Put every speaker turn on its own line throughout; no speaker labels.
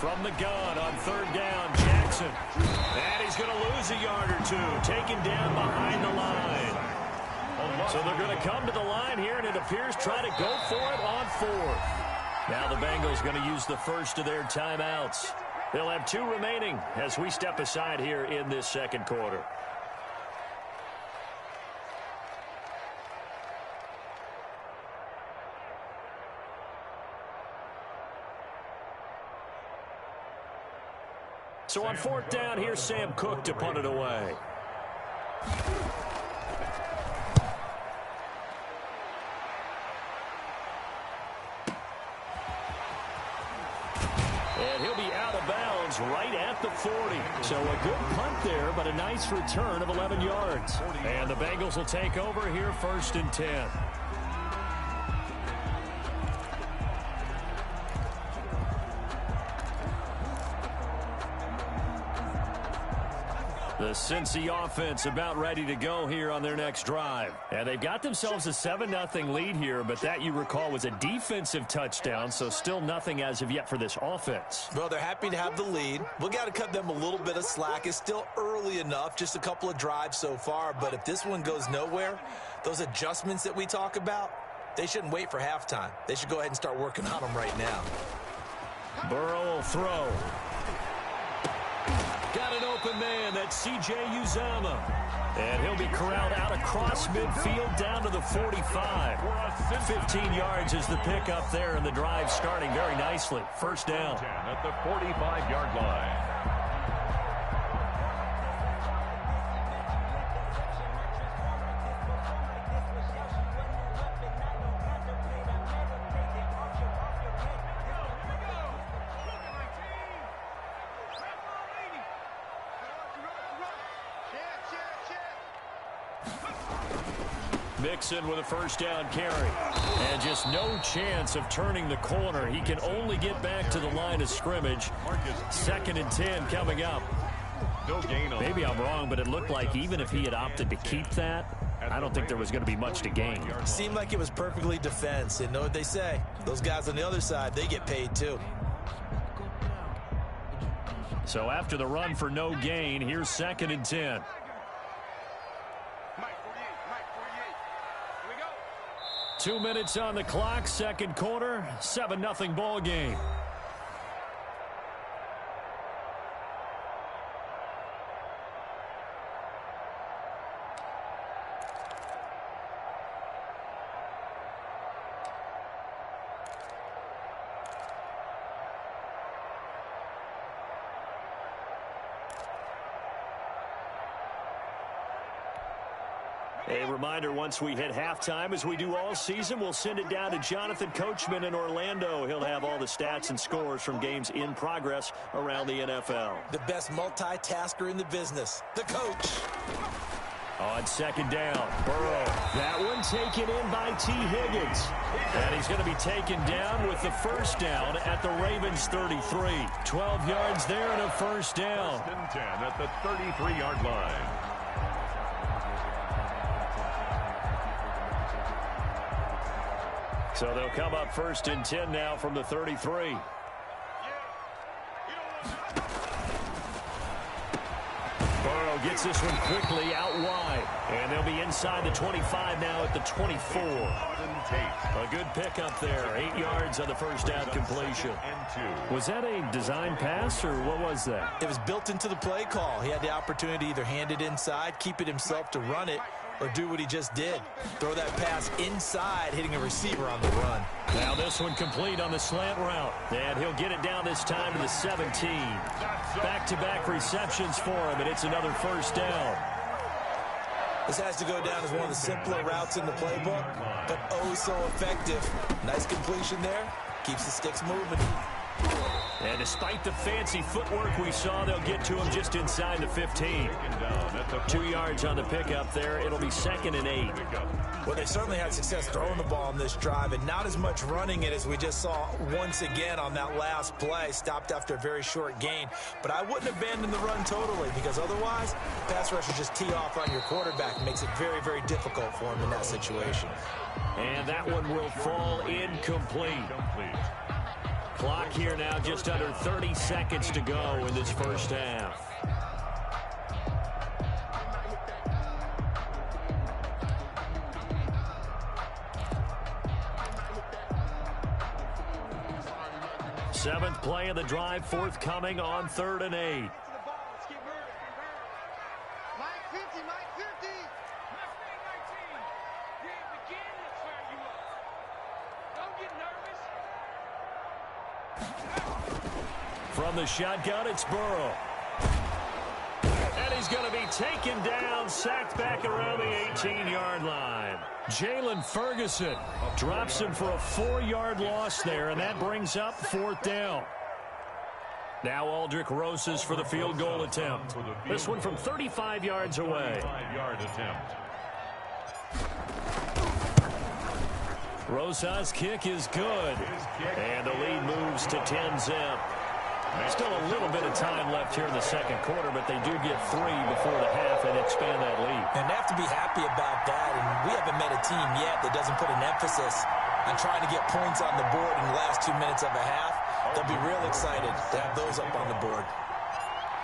From the gun on third down, Jackson. And he's going to lose a yard or two, taken down behind the line. So they're going to come to the line here, and it appears try to go for it on fourth. Now the Bengals going to use the first of their timeouts. They'll have 2 remaining as we step aside here in this second quarter. So on fourth down, here's Sam Cook to punt it away. And he'll be out of bounds right at the 40. So a good punt there, but a nice return of 11 yards. And the Bengals will take over here, 1st and 10. The Cincy offense about ready to go here on their next drive. And they've got themselves a 7-0 lead here, but that, you recall, was a defensive touchdown, so still nothing as of yet for this offense.
Well, they're happy to have the lead. We've got to cut them a little bit of slack. It's still early enough, just a couple of drives so far, but if this one goes nowhere, those adjustments that we talk about, they shouldn't wait for halftime. They should go ahead and start working on them right now.
Burrow will throw. Got an open man. That's C.J. Uzomah. And he'll be corralled out across midfield down to the 45. 15 yards is the pickup there, and the drive starting very nicely. First down.
At the 45-yard line.
Mixon with a first down carry. And just no chance of turning the corner. He can only get back to the line of scrimmage. 2nd and 10 coming up. Maybe I'm wrong, but it looked like even if he had opted to keep that, I don't think there was going to be much to gain.
Seemed like it was perfectly defense. And know what they say? Those guys on the other side, they get paid too.
So after the run for no gain, here's 2nd and 10. 2 minutes on the clock, second quarter, 7-0 ball game. A reminder, once we hit halftime, as we do all season, we'll send it down to Jonathan Coachman in Orlando. He'll have all the stats and scores from games in progress around the NFL.
The best multitasker in the business, the coach.
On 2nd down, Burrow. That one taken in by T. Higgins. And he's going to be taken down with the first down at the Ravens 33. 12 yards there and a first down.
1st and 10 at the 33-yard line.
So they'll come up 1st and 10 now from the 33. Burrow gets this one quickly out wide. And they'll be inside the 25 now at the 24. A good pickup there. 8 yards on the first down completion. Was that a design pass, or what was that?
It was built into the play call. He had the opportunity to either hand it inside, keep it himself to run it, or do what he just did. Throw that pass inside, hitting a receiver on the run.
Now this one complete on the slant route. And he'll get it down this time to the 17. Back-to-back receptions for him, and it's another first down.
This has to go down as one of the simpler routes in the playbook, but oh so effective. Nice completion there. Keeps the sticks moving.
And despite the fancy footwork we saw, they'll get to him just inside the 15. 2 yards on the pickup there. It'll be 2nd and 8.
Well, they certainly had success throwing the ball on this drive, and not as much running it as we just saw once again on that last play. Stopped after a very short gain. But I wouldn't abandon the run totally, because otherwise, pass rushers just tee off on your quarterback. It makes it very, very difficult for him in that situation.
And that one will fall incomplete. Clock here now, just under 30 seconds to go in this first half. Seventh play of the drive, forthcoming on 3rd and 8. From the shotgun, it's Burrow. And he's going to be taken down, sacked back around the 18-yard line. Jalen Ferguson drops him for a 4-yard loss there, and that brings up 4th down. Now Aldrick Rosas for the field goal attempt. This one from 35 yards away.
35-yard attempt.
Rosas' kick is good. And the lead moves to 10-zip. Still a little bit of time left here in the second quarter, but they do get 3 before the half and expand that lead.
And they have to be happy about that. And we haven't met a team yet that doesn't put an emphasis on trying to get points on the board in the last 2 minutes of a half. They'll be real excited to have those up on the board.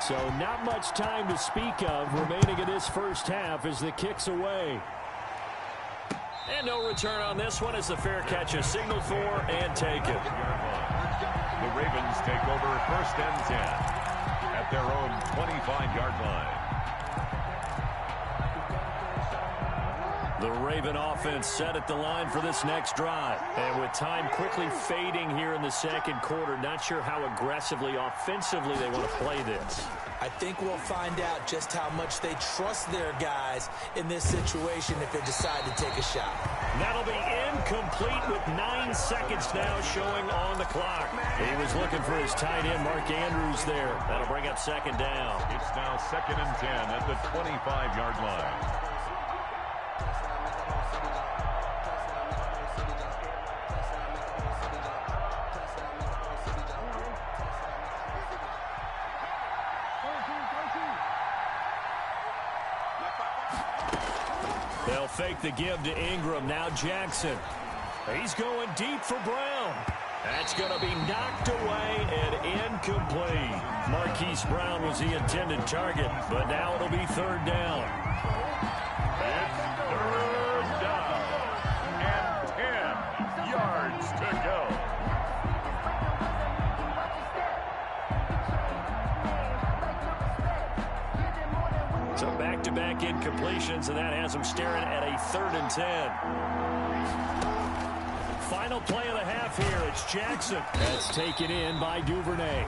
So not much time to speak of remaining in this first half as the kick's away. And no return on this one as the fair catch is signaled for and taken.
The Ravens take over 1st and 10 at their own 25-yard line.
The Raven offense set at the line for this next drive. And with time quickly fading here in the second quarter, not sure how aggressively, offensively they want to play this.
I think we'll find out just how much they trust their guys in this situation if they decide to take a shot.
That'll be incomplete with 9 seconds now showing on the clock. He was looking for his tight end, Mark Andrews, there. That'll bring up 2nd down.
It's now 2nd and 10 at the 25-yard line.
They'll fake the give to Ingram. Now Jackson. He's going deep for Brown. That's going to be knocked away and incomplete. Marquise Brown was the intended target, but now it'll be 3rd down.
It's 3rd down and 10 yards to go.
So back-to-back incompletions, and that has them staring at a 3rd and 10. Final play of the half here. It's Jackson. That's taken in by Duvernay.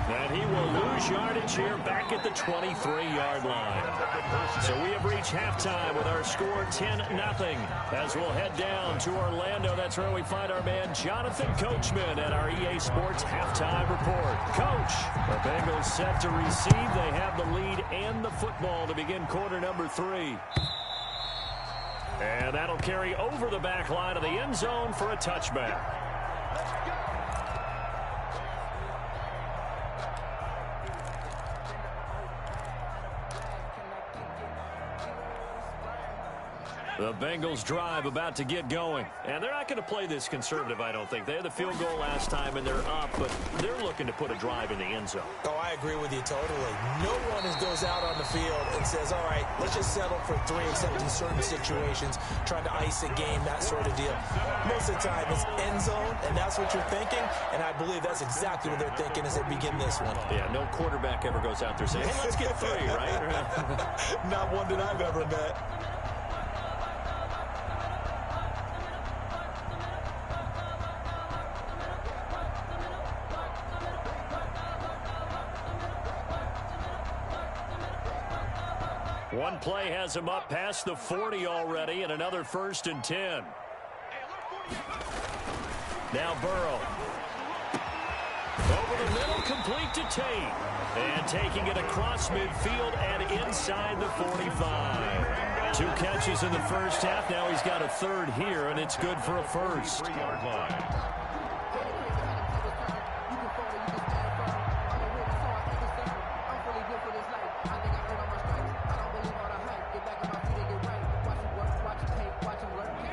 And he will lose yardage here back at the 23-yard line. So we have reached halftime with our score 10-0. As we'll head down to Orlando, that's where we find our man Jonathan Coachman at our EA Sports Halftime Report. Coach, the Bengals set to receive. They have the lead and the football to begin quarter number 3. And that'll carry over the back line of the end zone for a touchback. The Bengals drive about to get going. And they're not going to play this conservative, I don't think. They had the field goal last time, and they're up, but they're looking to put a drive in the end zone.
Oh, I agree with you totally. No one goes out on the field and says, all right, let's just settle for 3, except in certain situations, trying to ice a game, that sort of deal. Most of the time, it's end zone, and that's what you're thinking, and I believe that's exactly what they're thinking as they begin this one.
Yeah, no quarterback ever goes out there saying, hey, let's get 3, right?
Not one that I've ever met.
One play has him up past the 40 already, and another 1st and 10. Now Burrow. Over the middle, complete to Tate. And taking it across midfield and inside the 45. 2 catches in the first half. Now he's got a 3rd here, and it's good for a 1st.
3-yard line.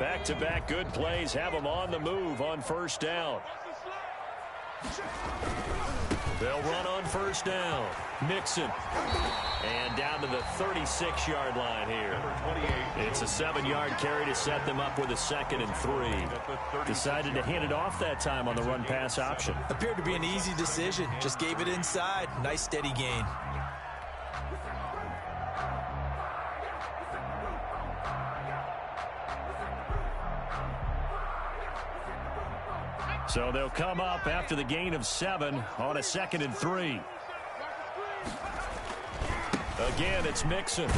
Back-to-back good plays have them on the move on 1st down. They'll run on first down. Mixon. And down to the 36-yard line here. It's a 7-yard carry to set them up with a 2nd and 3. Decided to hand it off that time on the run-pass option.
Appeared to be an easy decision. Just gave it inside. Nice steady gain.
So they'll come up after the gain of 7 on a 2nd and 3. Again, it's Mixon.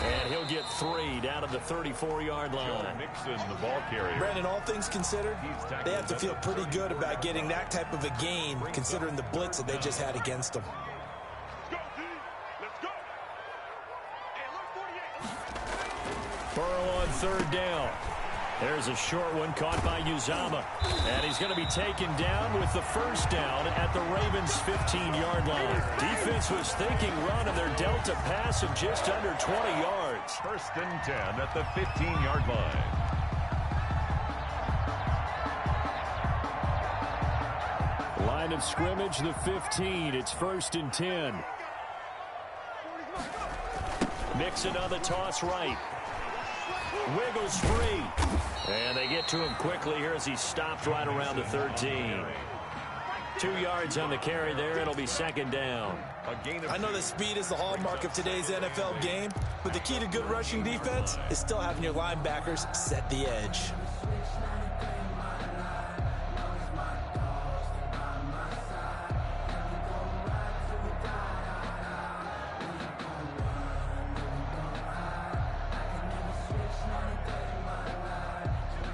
And he'll get 3 down to the 34-yard line.
Mixon, the ball carrier.
Brandon, all things considered, they have to feel pretty good about getting that type of a gain, considering the blitz that they just had against them.
Burrow on 3rd down. There's a short one caught by Uzama. And he's going to be taken down with the 1st down at the Ravens' 15-yard line. Defense was thinking run, and they're dealt a pass of just under 20 yards.
1st and 10 at the 15-yard line.
Line of scrimmage, the 15. It's 1st and 10. Mixon on the toss right. Wiggles free. And they get to him quickly here as he stopped right around the 13. 2 yards on the carry there. It'll be 2nd down.
I know that speed is the hallmark of today's NFL game, but the key to good rushing defense is still having your linebackers set the edge.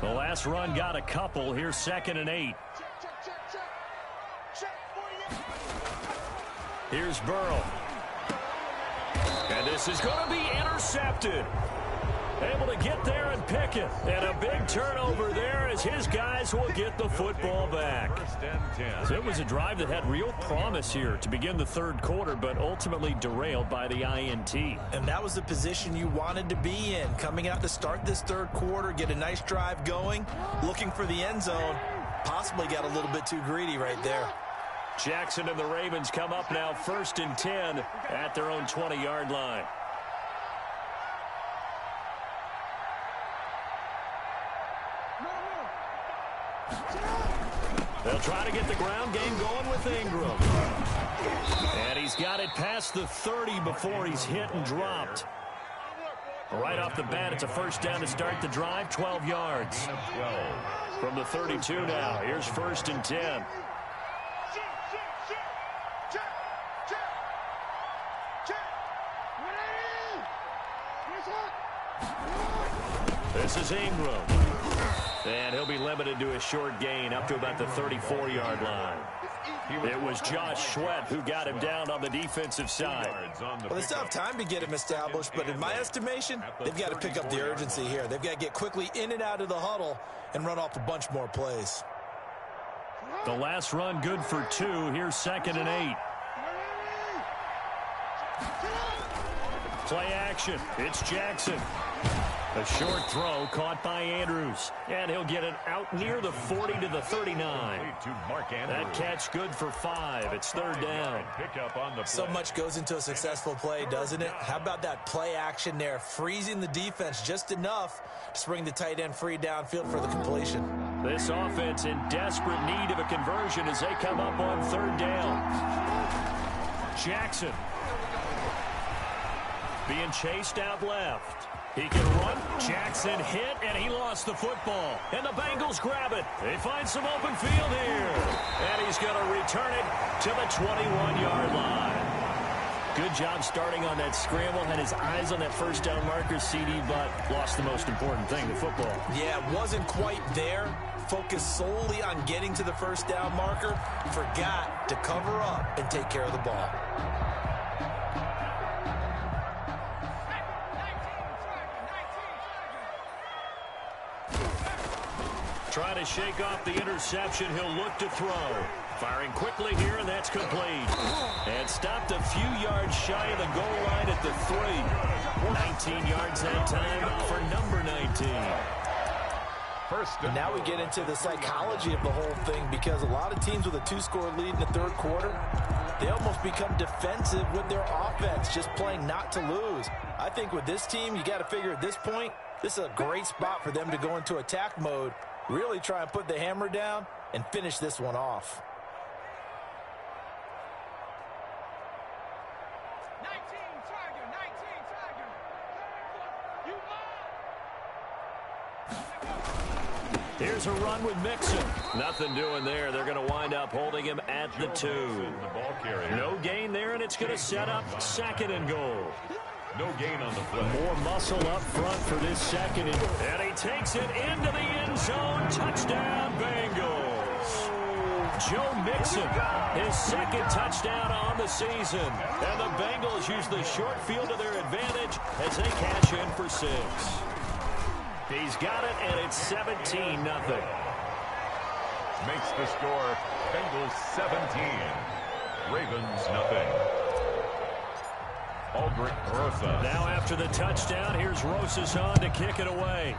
The last run got a couple. Here's 2nd and 8. Here's Burrow. And this is going to be intercepted. Able to get there and pick it. And a big turnover there as his guys will get the football back.
1st and 10.
So it was a drive that had real promise here to begin the 3rd quarter, but ultimately derailed by the INT.
And that was the position you wanted to be in. Coming out to start this 3rd quarter, get a nice drive going, looking for the end zone. Possibly got a little bit too greedy right there.
Jackson and the Ravens come up now 1st and 10 at their own 20-yard line. They'll try to get the ground game going with Ingram. And he's got it past the 30 before he's hit and dropped. Right off the bat, it's a 1st down to start the drive, 12 yards.
12.
From the 32 now, here's 1st and 10. This is Ingram. And he'll be limited to a short gain up to about the 34-yard line. It was Josh Sweat who got him down on the defensive side.
Well, they still have time to get him established, but in my estimation, they've got to pick up the urgency here. They've got to get quickly in and out of the huddle and run off a bunch more plays.
The last run good for 2. Here's 2nd and 8. Play action. It's Jackson. A short throw caught by Andrews. And he'll get it out near the 40 to the 39. That catch good for 5. It's 3rd down.
So much goes into a successful play, doesn't it? How about that play action there? Freezing the defense just enough to bring the tight end free downfield for the completion.
This offense in desperate need of a conversion as they come up on 3rd down. Jackson being chased out left. He can run. Jackson hit, and he lost the football. And the Bengals grab it. They find some open field here. And he's going to return it to the 21-yard line. Good job starting on that scramble. Had his eyes on that 1st down marker, CD, but lost the most important thing, the football.
Yeah, wasn't quite there. Focused solely on getting to the 1st down marker. Forgot to cover up and take care of the ball.
Trying to shake off the interception. He'll look to throw. Firing quickly here, and that's complete. And stopped a few yards shy of the goal line at the 3. 19 yards that time for number 19.
And now we get into the psychology of the whole thing, because a lot of teams with a 2-score lead in the third quarter, they almost become defensive with their offense, just playing not to lose. I think with this team, you got to figure at this point, this is a great spot for them to go into attack mode, really try and put the hammer down and finish this one off.
Here's a run with Mixon. Nothing doing there. They're going to wind up holding him at the 2. No gain there, and it's going to set up 2nd and goal.
No gain on the play.
More muscle up front for this 2nd. And he takes it into the end zone. Touchdown, Bengals. Joe Mixon, his 2nd touchdown on the season. And the Bengals use the short field to their advantage as they cash in for 6. He's got it, and it's 17-0.
Makes the score Bengals 17, Ravens nothing. Aldrich Rosas.
Now after the touchdown, here's Rosas on to kick it away.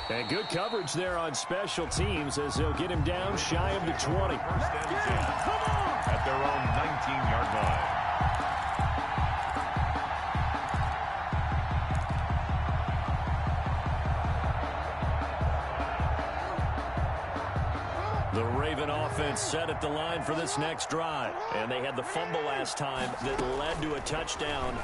And good coverage there on special teams as they'll get him down shy of the 20.
At their own 19-yard line.
The Raven offense set at the line for this next drive. And they had the fumble last time that led to a touchdown.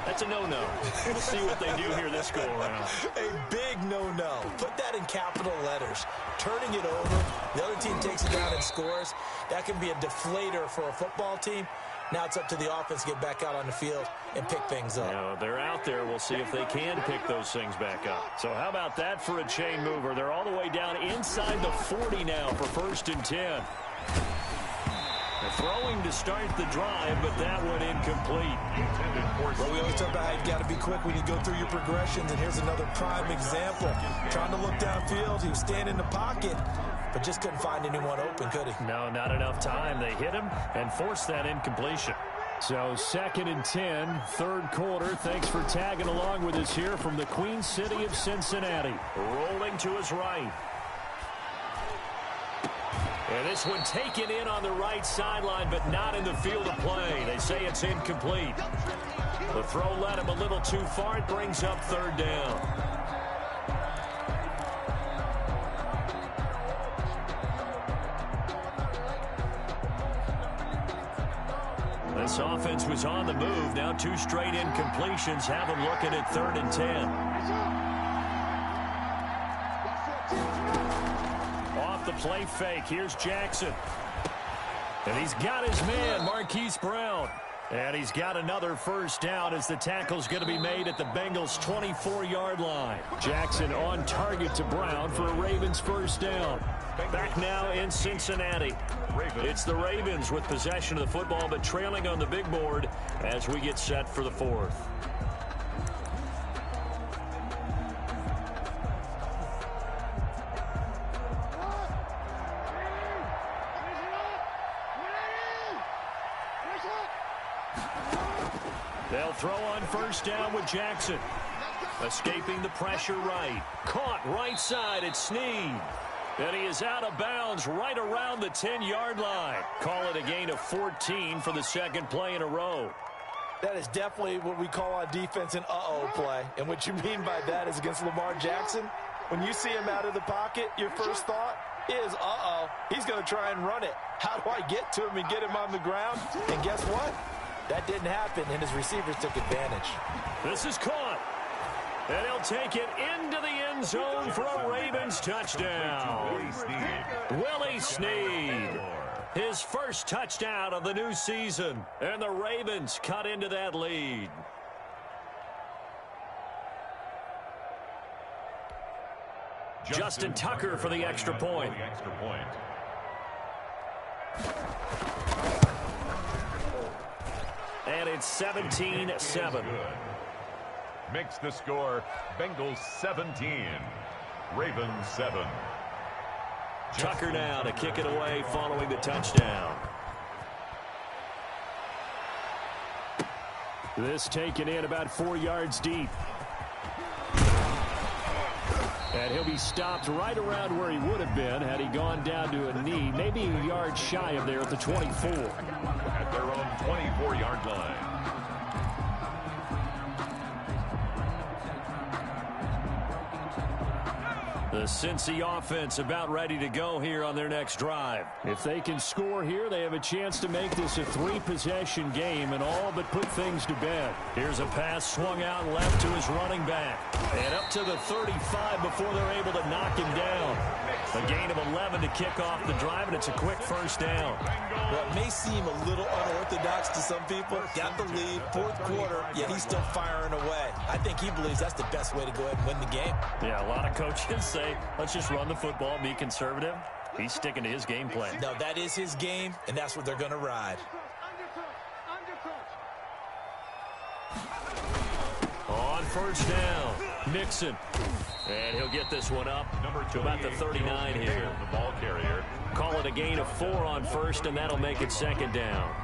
That's a no-no. We'll see what they do here this go-around.
A big no-no. Put that in capital letters. Turning it over, the other team takes it down and scores. That can be a deflator for a football team. Now it's up to the offense to get back out on the field and pick things up.
Now, they're out there. We'll see if they can pick those things back up. So how about that for a chain mover? They're all the way down inside the 40 now for 1st and 10. They're throwing to start the drive, but that one incomplete.
Well, we always talk about how you got to be quick when you go through your progressions, and here's another prime example. Trying to look downfield, he was standing in the pocket, but just couldn't find anyone open, could he?
No, not enough time. They hit him and forced that incompletion. So 2nd and 10, 3rd quarter. Thanks for tagging along with us here from the Queen City of Cincinnati. Rolling to his right. And this one taken in on the right sideline, but not in the field of play. They say it's incomplete. The throw led him a little too far. It brings up 3rd down. This offense was on the move. Now 2 straight incompletions have them looking at 3rd and 10. The play fake. Here's Jackson. And he's got his man, Marquise Brown. And he's got another 1st down as the tackle's going to be made at the Bengals' 24-yard line. Jackson on target to Brown for a Ravens 1st down. Back now in Cincinnati. It's the Ravens with possession of the football, but trailing on the big board as we get set for the 4th. They'll throw on 1st down with Jackson. Escaping the pressure right. Caught right side at Snead. And he is out of bounds right around the 10-yard line. Call it a gain of 14 for the 2nd play in a row.
That is definitely what we call on defense an uh-oh play. And what you mean by that is against Lamar Jackson, when you see him out of the pocket, your first thought is, uh-oh, he's going to try and run it. How do I get to him and get him on the ground? And guess what? That didn't happen, and his receivers took advantage.
This is caught. And he'll take it into the end zone for a Ravens touchdown. Willie Snead. His 1st touchdown of the new season. And the Ravens cut into that lead. Justin Tucker for the extra point. And it's 17-7.
Makes the score Bengals 17, Ravens 7.
Tucker now to kick it away following the touchdown. This taken in about 4 yards deep. And he'll be stopped right around where he would have been had he gone down to a knee, maybe a yard shy of there at the 24.
At their own 24-yard line.
The Cincy offense about ready to go here on their next drive. If they can score here, they have a chance to make this a 3-possession game and all but put things to bed. Here's a pass swung out left to his running back. And up to the 35 before they're able to knock him down. A gain of 11 to kick off the drive, and it's a quick first down.
Well, it may seem a little unorthodox to some people. Got the lead, fourth quarter, yet he's still firing away. I think he believes that's the best way to go ahead and win the game.
Yeah, a lot of coaches say, let's just run the football, be conservative. He's sticking to his game plan.
No, that is his game, and that's what they're going to ride.
On first down, Mixon. And he'll get this one up to about the 39 here.
The ball carrier.
Call it a gain of 4 on first, and that'll make it second down.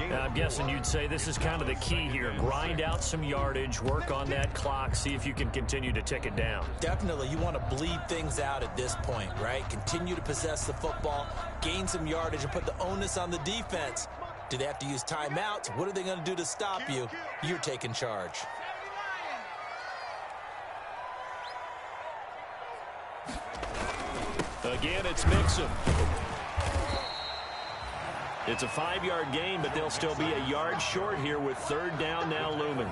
Now, I'm guessing you'd say this is kind of the key here. Grind out some yardage, work on that clock, see if you can continue to tick it down.
Definitely, you want to bleed things out at this point, right? Continue to possess the football, gain some yardage, and put the onus on the defense. Do they have to use timeouts? What are they going to do to stop you? You're taking charge.
Again, it's Mixon. It's a 5-yard gain, but they'll still be a yard short here with third down now looming.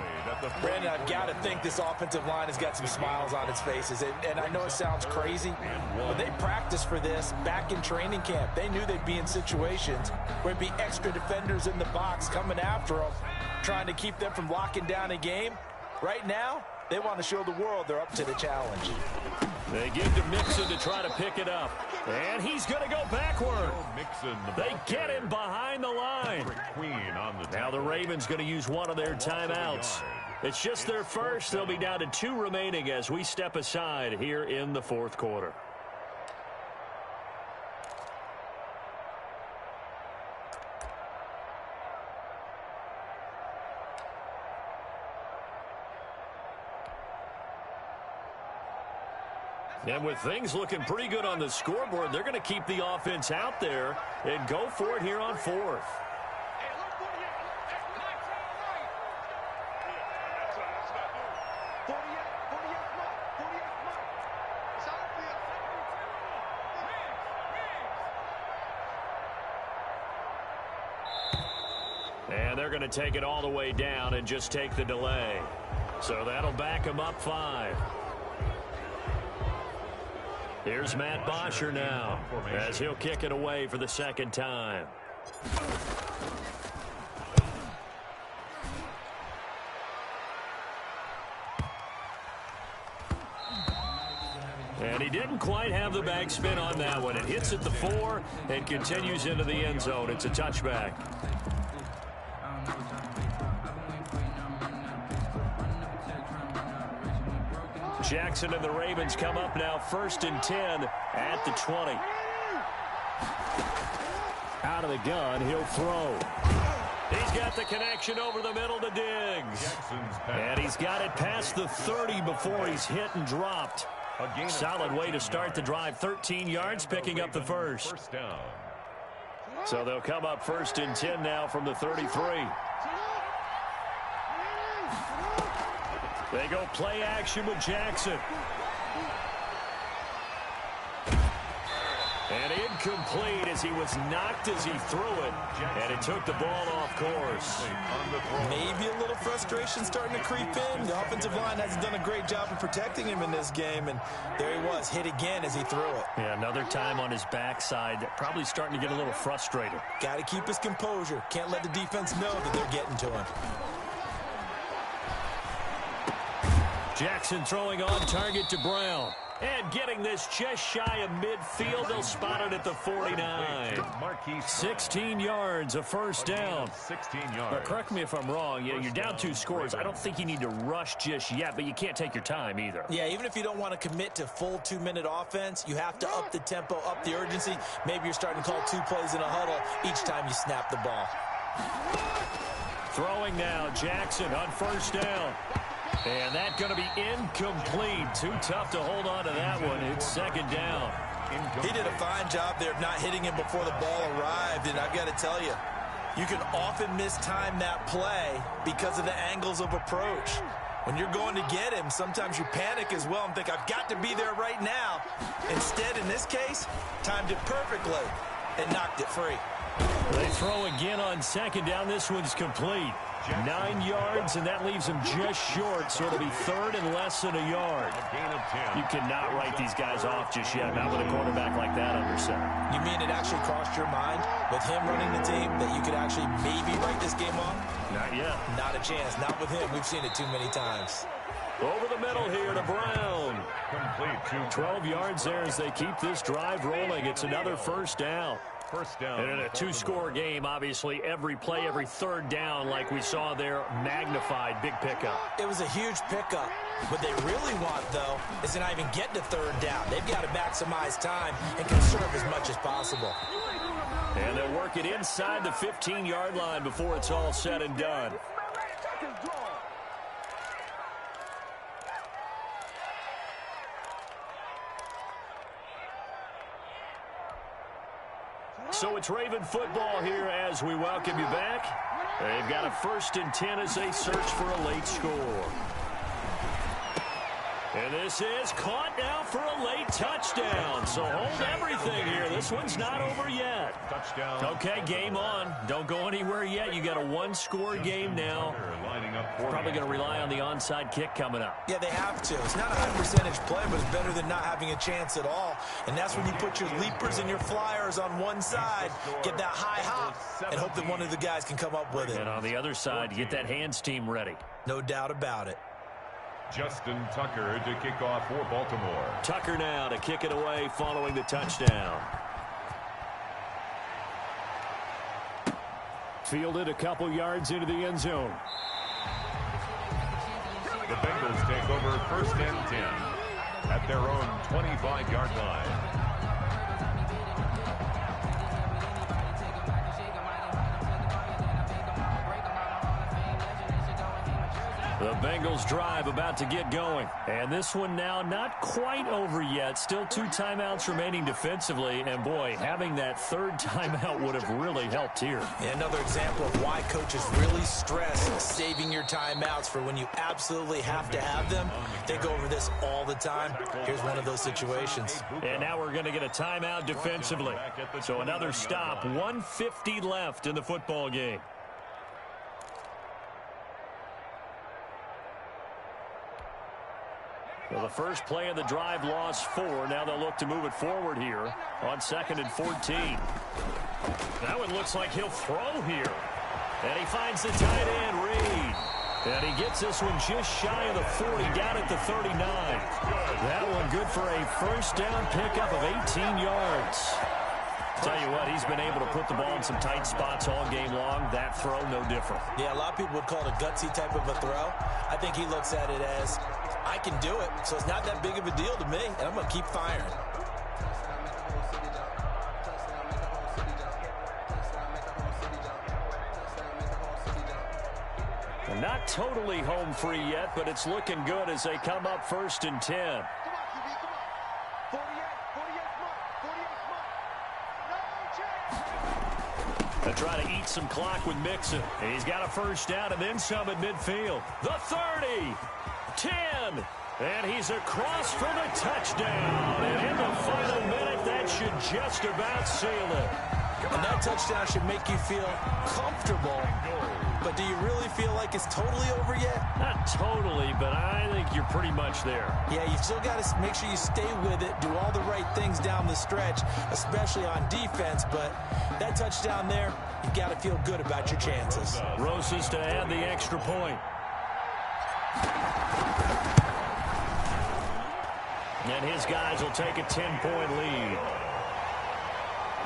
Brandon, I've got to think this offensive line has got some smiles on its faces. And I know it sounds crazy, but they practiced for this back in training camp. They knew they'd be in situations where there'd be extra defenders in the box coming after them, trying to keep them from locking down a game. Right now, they want to show the world they're up to the challenge.
They give to Mixon to try to pick it up. And he's going to go backward. They get him behind the line. Now the Ravens going to use one of their timeouts. It's just their first. They'll be down to 2 remaining as we step aside here in the fourth quarter. And with things looking pretty good on the scoreboard, they're going to keep the offense out there and go for it here on fourth. And they're going to take it all the way down and just take the delay. So that'll back them up 5. Here's Matt Bosher now as he'll kick it away for the second time. And he didn't quite have the backspin on that one. It hits at the 4 and continues into the end zone. It's a touchback. Jackson and the Ravens come up now 1st and 10 at the 20. Out of the gun, he'll throw. He's got the connection over the middle to Diggs. And he's got it past the 30 before he's hit and dropped. Solid way to start the drive. 13 yards, picking up the first. So they'll come up 1st and 10 now from the 33. They go play action with Jackson. And incomplete as he was knocked as he threw it. And it took the ball off course.
Maybe a little frustration starting to creep in. The offensive line hasn't done a great job of protecting him in this game. And there he was, hit again as he threw it.
Yeah, another time on his backside. Probably starting to get a little frustrated.
Got to keep his composure. Can't let the defense know that they're getting to him.
Jackson throwing on target to Brown. And getting this just shy of midfield. They'll spot it at the 49. 16 yards, a first down.
16 yards.
But correct me if I'm wrong. Yeah, you're down 2 scores. I don't think you need to rush just yet, but you can't take your time either.
Yeah, even if you don't want to commit to full 2-minute offense, you have to up the tempo, up the urgency. Maybe you're starting to call 2 plays in a huddle each time you snap the ball.
Throwing now, Jackson on first down. And that's going to be incomplete. Too tough to hold on to that one. It's second down.
He did a fine job there of not hitting him before the ball arrived, and I've got to tell you, you can often mistime that play because of the angles of approach. When you're going to get him, sometimes you panic as well and think, I've got to be there right now. Instead, in this case, timed it perfectly and knocked it free.
They throw again on second down. This one's complete. 9 yards, and that leaves them just short, so it'll be third and less than a yard. You cannot write these guys off just yet, not with a quarterback like that under center.
You mean it actually crossed your mind with him running the team that you could actually maybe write this game off?
Not yet.
Not a chance. Not with him. We've seen it too many times.
Over the middle here to Brown.
Complete.
12 yards there as they keep this drive rolling. It's another first down.
First down.
And in a two-score game, obviously, every play, every third down, like we saw there, magnified, big pickup.
It was a huge pickup. What they really want, though, is to not even get to third down. They've got to maximize time and conserve as much as possible.
And they'll work it inside the 15-yard line before it's all said and done. So it's Raven football here as we welcome you back. They've got a 1st and 10 as they search for a late score. And this is caught now for a late touchdown. So hold everything here. This one's not over yet.
Touchdown.
Okay, game on. Don't go anywhere yet. You got a one-score game now. Probably going to rely on the onside kick coming up.
Yeah, they have to. It's not a high percentage play, but it's better than not having a chance at all. And that's when you put your leapers and your flyers on one side, get that high hop, and hope that one of the guys can come up with it.
And on the other side, get that hands team ready.
No doubt about it.
Justin Tucker to kick off for Baltimore.
Tucker now to kick it away following the touchdown. Fielded a couple yards into the end zone.
The Bengals take over 1st and 10 at their own 25-yard line.
The Bengals drive about to get going. And this one now not quite over yet. Still 2 timeouts remaining defensively. And, boy, having that 3rd timeout would have really helped here.
And another example of why coaches really stress saving your timeouts for when you absolutely have to have them. They go over this all the time. Here's one of those situations.
And now we're going to get a timeout defensively. So another stop. 1:50 left in the football game. Well, the first play of the drive lost 4. Now they'll look to move it forward here on 2nd and 14. That one looks like he'll throw here. And he finds the tight end, Reed. And he gets this one just shy of the 40, down at the 39. That one good for a first down pickup of 18 yards. Tell you what, he's been able to put the ball in some tight spots all game long. That throw, no different.
Yeah, a lot of people would call it a gutsy type of a throw. I think he looks at it as, I can do it, so it's not that big of a deal to me, and I'm going to keep firing.
Well, not totally home free yet, but it's looking good as they come up 1st and 10. They try to eat some clock with Mixon. And he's got a first down and then some at midfield. The 30, 10, and he's across for the touchdown. And in the final minute, that should just about seal it.
And that touchdown should make you feel comfortable. But do you really feel like it's totally over yet?
Not totally, but I think you're pretty much there.
Yeah, you've still got to make sure you stay with it, do all the right things down the stretch, especially on defense. But that touchdown there, you've got to feel good about your chances.
Rosas to add the extra point. And his guys will take a 10-point lead.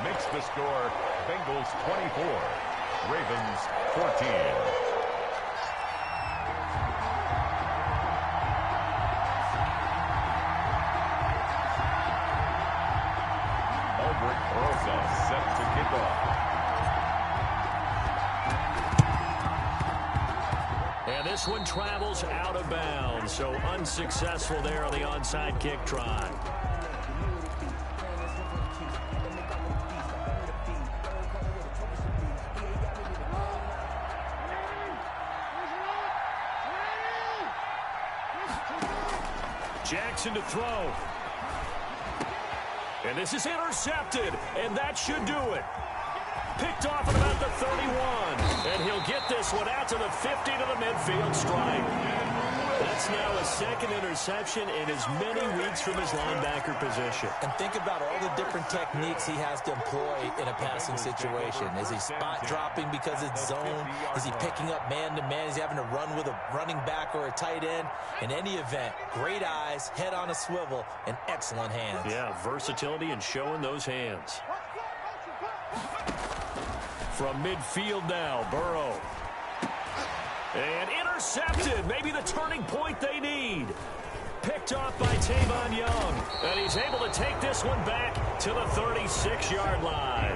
Makes the score Bengals 24. Ravens 14. Albert Rosa set to kick off.
this one travels out of bounds, so unsuccessful there on the onside kick try. Jackson to throw. And this is intercepted, and that should do it. Picked off at about the 31, and he'll get this one out to the 50 to the midfield stripe. That's now a second interception in as many weeks from his linebacker position.
And think about all the different techniques he has to employ in a passing situation. Is he spot dropping because it's zone? Is he picking up man-to-man? Is he having to run with a running back or a tight end? In any event, great eyes, head on a swivel, and excellent hands.
Yeah, versatility and showing those hands. From midfield now, Burrow. And intercepted. Maybe the turning point they need. Picked off by Tavon Young. And he's able to take this one back to the 36-yard line.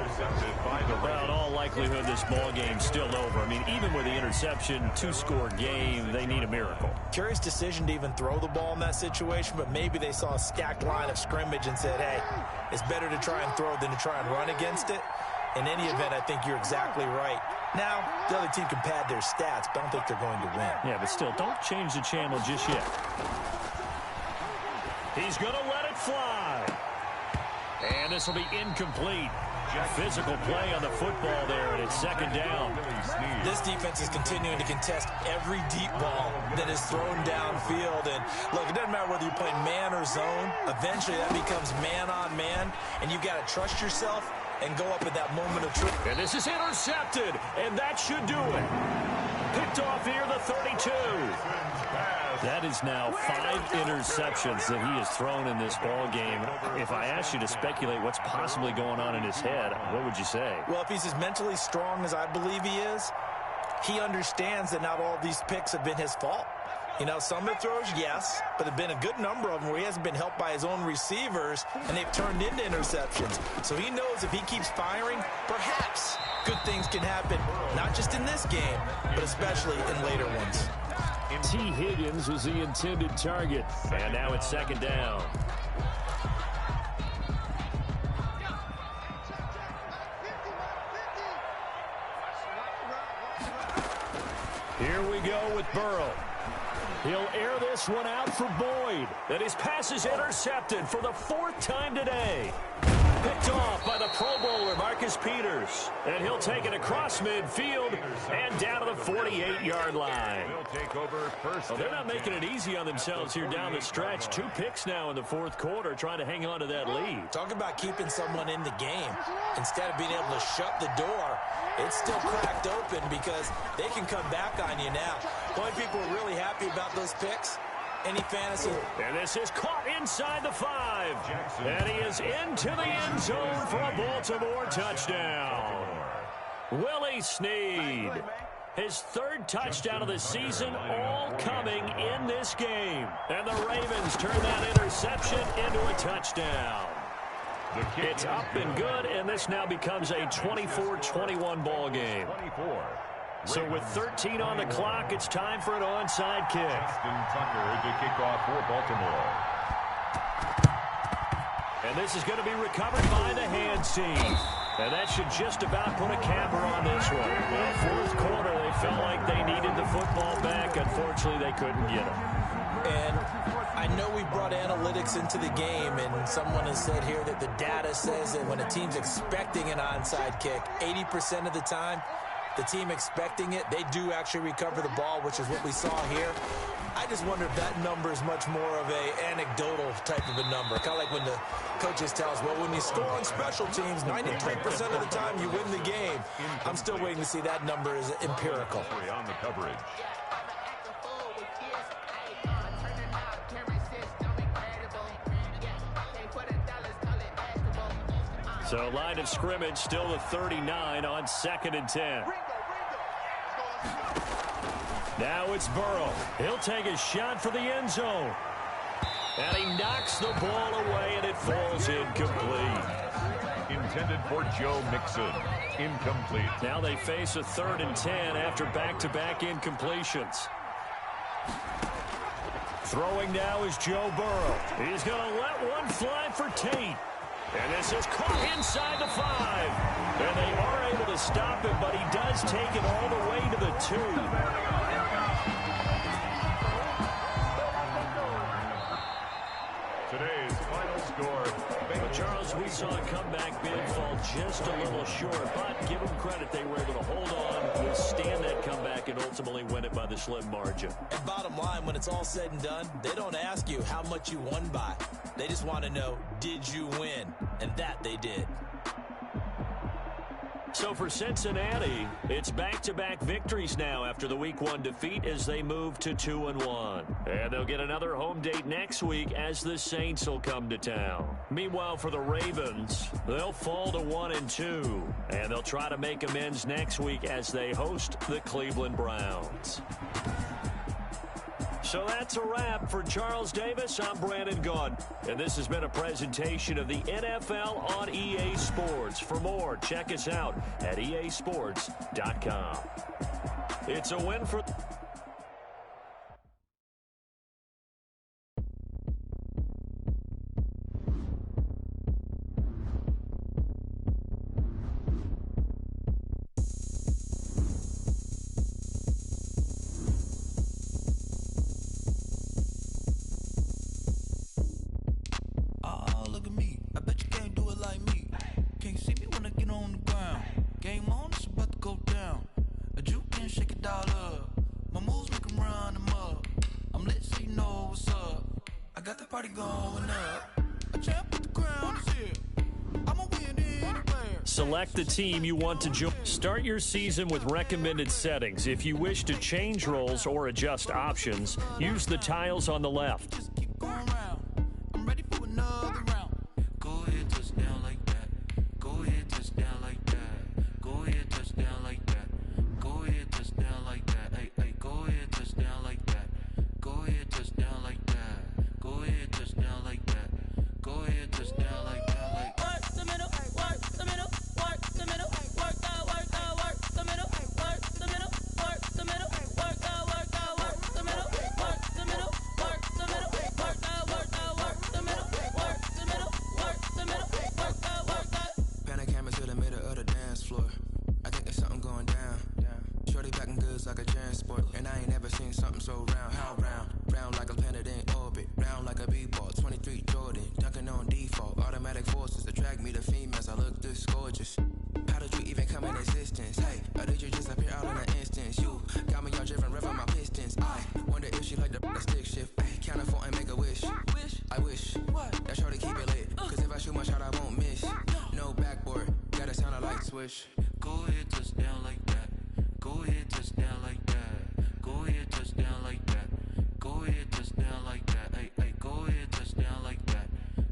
Well, in all likelihood, this ball game's still over. I mean, even with the interception, two-score game, they need a miracle.
Curious decision to even throw the ball in that situation, but maybe they saw a stacked line of scrimmage and said, hey, it's better to try and throw than to try and run against it. In any event, I think you're exactly right. Now, the other team can pad their stats, but I don't think they're going to win.
Yeah, but still, don't change the channel just yet. He's going to let it fly. And this will be incomplete. Physical play on the football there, and it's second down.
This defense is continuing to contest every deep ball that is thrown downfield. And, look, it doesn't matter whether you're playing man or zone. Eventually, that becomes man-on-man, and you've got to trust yourself and go up at that moment of truth.
And this is intercepted, and that should do it. Picked off here, the 32. That is now 5 interceptions that he has thrown in this ball game. If I asked you to speculate what's possibly going on in his head, what would you say?
Well, if he's as mentally strong as I believe he is, he understands that not all these picks have been his fault. You know, some of the throws, yes, but there have been a good number of them where he hasn't been helped by his own receivers, and they've turned into interceptions. So he knows if he keeps firing, perhaps good things can happen, not just in this game, but especially in later ones.
T. Higgins was the intended target, and now it's second down. Here we go with Burrow. He'll air this one out for Boyd. And his pass is intercepted for the 4th time today. Picked off by the Pro Bowler, Marcus Peters. And he'll take it across midfield and down to the 48-yard line. Well, they're not making it easy on themselves here down the stretch. 2 picks now in the 4th quarter, trying to hang on to that lead.
Talk about keeping someone in the game. Instead of being able to shut the door, it's still cracked open because they can come back on you now. The only people are really happy about those picks, any fantasy.
And this is caught inside the 5. And he is into the end zone for a Baltimore touchdown. Willie Snead. His 3rd touchdown of the season, all coming in this game. And the Ravens turn that interception into a touchdown. It's up and good, and this now becomes a 24-21 ball game. So with 13 on the clock, it's time for an onside kick.
Tucker to kick off for Baltimore.
And this is going to be recovered by the hands team. And that should just about put a capper on this one. Well, 4th quarter, they felt like they needed the football back. Unfortunately, they couldn't get it.
And I know we brought analytics into the game, and someone has said here that the data says that when a team's expecting an onside kick, 80% of the time, the team expecting it, they do actually recover the ball, which is what we saw here. I just wonder if that number is much more of a anecdotal type of a number. Kind of like when the coaches tell us, well, when you score on special teams, 93% of the time you win the game. I'm still waiting to see that number is empirical.
On the coverage.
So line of scrimmage still the 39 on 2nd and 10. Now it's Burrow. He'll take a shot for the end zone. And he knocks the ball away, and it falls incomplete.
Intended for Joe Mixon. Incomplete.
Now they face a 3rd and 10 after back-to-back incompletions. Throwing now is Joe Burrow. He's going to let one fly for Tate. And this is caught inside the 5. And they are able to stop him, but he does take it all the way to the 2.
Today's final score.
But Charles, we saw a comeback bid fall just a little short, but give them credit, they were able to hold on, withstand that comeback, and ultimately win it by the slim margin.
And bottom line, when it's all said and done, they don't ask you how much you won by. They just want to know, did you win? And that they did.
So for Cincinnati, it's back-to-back victories now after the Week 1 defeat as they move to 2-1. And they'll get another home date next week as the Saints will come to town. Meanwhile, for the Ravens, they'll fall to 1-2. And they'll try to make amends next week as they host the Cleveland Browns. So that's a wrap. For Charles Davis, I'm Brandon Gaudin. And this has been a presentation of the NFL on EA Sports. For more, check us out at easports.com. It's a win for... Select the team you want to join. Start your season with recommended settings. If you wish to change roles or adjust options, use the tiles on the left.
Just keep going round. I'm ready for another round. Go ahead, touchdown like that. Go ahead, touchdown like that. Go ahead, touchdown like that. Go ahead, touchdown like that. Hey, hey, go ahead, touchdown like that. Go ahead, touchdown like that. Go ahead, touchdown like that. Go ahead, touchdown like that. Like work the middle, work the middle, work the middle, work the middle, work the middle, work the middle, work the middle, work the middle, work the middle, work the middle, work the middle, work the middle, work the.
Pan a camera to the middle of the dance floor. I think there's something going down. Shorty packing goods like a transport, and I ain't never seen something so round. How round? Round like a planet in orbit, round like a b-ball. 23 Jordan, dunking on default. Automatic forces attract me to females. I look this gorgeous. How did you even come in existence? Hey, or did you just appear out in an instance? You got me all driven, revving my pistons. I wonder if she like the stick shift. Ay, count a four and make a wish. I wish that shorty keep it lit. Cause if I shoot my shot, I won't miss. No backboard, gotta sound a light switch.
Go ahead, touchdown like that. Go ahead, touchdown like that. Go ahead, touchdown like that. Go ahead, touchdown like that. Hey, hey, go ahead, touchdown like that.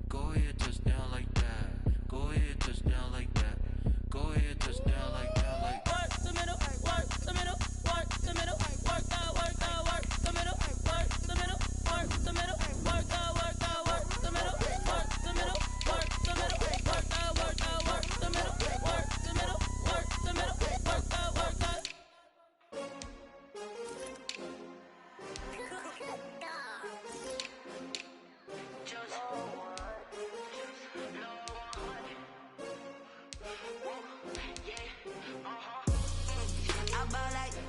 Go ahead, touchdown like that. Go ahead, touchdown like that. Go ahead, touchdown like that. Like work the middle, work the middle, work the middle, work the middle, work the middle, work the middle, work the middle, work the middle, work the middle, work the middle, work the middle, work the middle, work the middle, work the.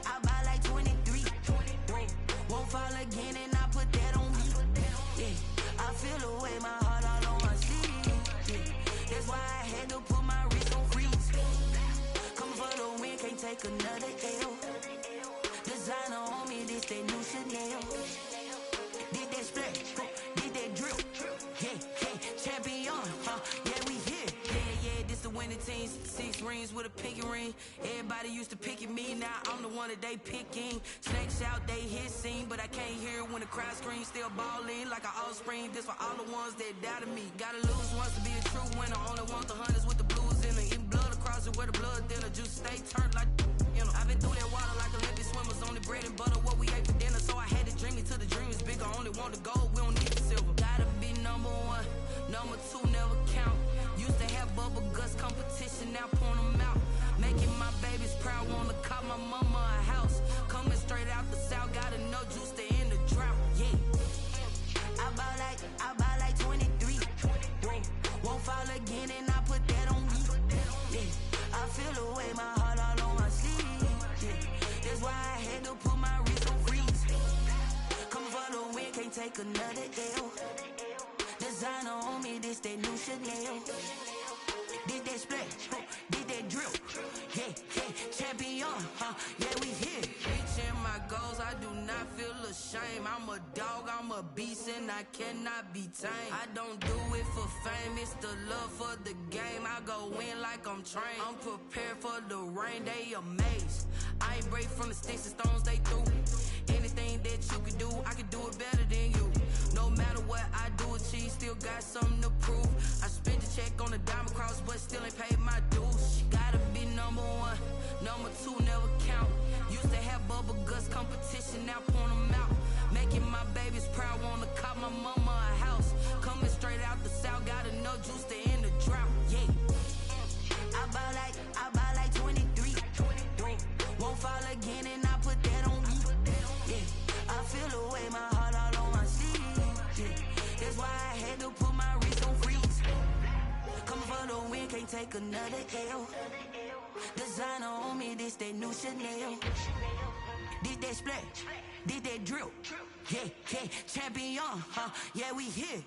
I buy like 23. Won't fall again and I put that on me. Yeah, I feel the way my heart all on my sleeve. Yeah, that's why I had to put my wrist on freeze. Come for the win, can't take another L. Designer on me, this that new Chanel. Did that stretch, did that drip. Yeah, champion, yeah, we here. Yeah, this the winning team. 6 rings with a pinky ring. Everybody used to picking me, now I'm the one that they picking. Snakes out, they hit scene, but I can't hear when the crowd screams. Still balling like an offspring. This for all the ones that doubted me. Gotta lose once to be a true winner. Only want the hunters with the blues in it. Eating blood across it where the blood thinner. Juice stay turned like, you know. I've been through that water like Olympic swimmers. Only bread and butter, what we ate for dinner. So I had to dream it till the dream is bigger. Only want the gold, we don't need the silver. Gotta be number 1, number 2 never count. Used to have bubble guts competition, now point them out. Making my babies proud, wanna call my mama a house. Coming straight out the south, gotta know juice to end the take another L. Designer on me, this that new Chanel. Did that splash, did that drill. Yeah, champion, yeah, we here. Reaching my goals, I do not feel ashamed. I'm a dog, I'm a beast, and I cannot be tamed. I don't do it for fame, it's the love for the game. I go in like I'm trained. I'm prepared for the rain, they amazed. I ain't break from the sticks and stones they threw. Anything that you can do, I can do it better than you. No matter what I do, achieve, still got something to prove. I spent the check on the diamond cross, but still ain't paid my dues. Gotta be number one, number two never count. Used to have bubble guts competition, now point them out. Making my babies proud, wanna cop my mama a house. Coming straight out the south, got enough juice to end the drought. Yeah, I buy like 23. Won't fall again, and I put that on me. Yeah, I feel the way, my heart all on my sleeve. Yeah, that's why I had to put my wrist on freeze. Coming for the win, can't take another L. Designer on me, this that new Chanel. Did that splash, did that drill. Yeah, champion, yeah, we here.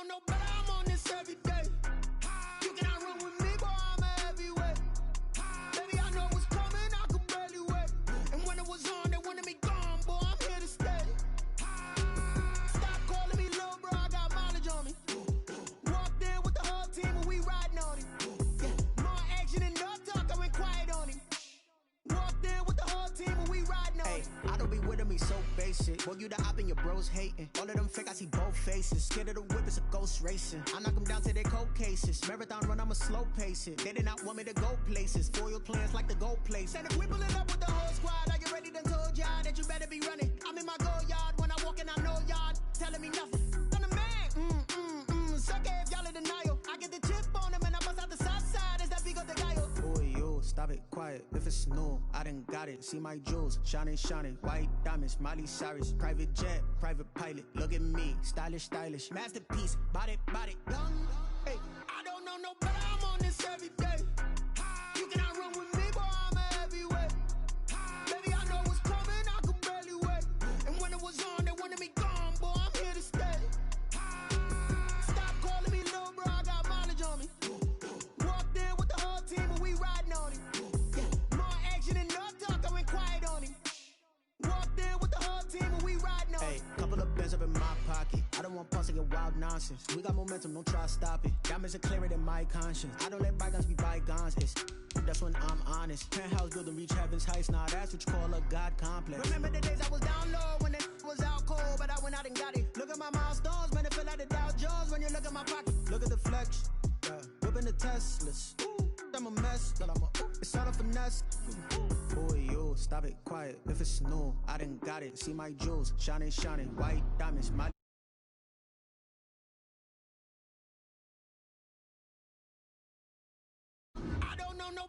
No better, I'm on this every day. You cannot run with me, boy, I'm a heavyweight. Baby, I know what's coming, I could barely wait. And when it was on, they wanted me gone, boy, I'm here to stay. Stop calling me little bro, I got mileage on me. Walked in with the whole team and we riding on him. Yeah, more action and no talk, I went quiet on him. Walked in with the whole team and we riding on him.
I don't be with him, he's so basic. Boy, you the op and your bros hating. All of them fake, I see both faces. Scared of the whip, it's a ghost racing. I knock them down to their cold cases. Marathon run, I'ma slow pace it. They did not want me to go places. Foil plans like the goal place. And if we pulling up with the whole squad, are you ready? Done told y'all that you better be running. I'm in my go yard. When I walk in, I know y'all telling me nothing. I'm the man. Suck it if y'all in denial. I get the chip on them and I bust out the south side. Is that Vigo the guy? Boy, yo, stop it, quiet. If it's new, I done got it. See my jewels, shining, white diamonds, Miley Cyrus, private jet, private pilot. Look at me, stylish, masterpiece, body, young. Hey,
I don't know no better, I'm on this every day. You cannot run with me, boy, I'm a heavyweight. Baby, I know what's coming, I could barely wait. And when it was on, they wanted me gone, boy, I'm here to stay. Stop calling me little bro, I got mileage on me. Walked in with the whole team and we riding on him. Yeah, more action and no talk, I went quiet on him. Walked in with the whole team and we riding on him.
Hey, couple of bands up in my pocket. I don't want pumps to get wild nonsense. We got momentum, don't try to stop it. Diamonds are clearer than my conscience. I don't let bygones be bygones. That's when I'm honest. Penthouse building, reach heaven's heights. Nah, that's what you call a God complex.
Remember the days I was down low when it was out cold, but I went out and got it. Look at my milestones, man, it feel like the Dow Jones when you look at my pocket.
Look at the flex, whipping the Teslas. I'm a mess, it's all a finesse. Boy, yo, stop it, quiet. If it's new, I done got it. See my jewels, shining, white diamonds, my.
I don't know no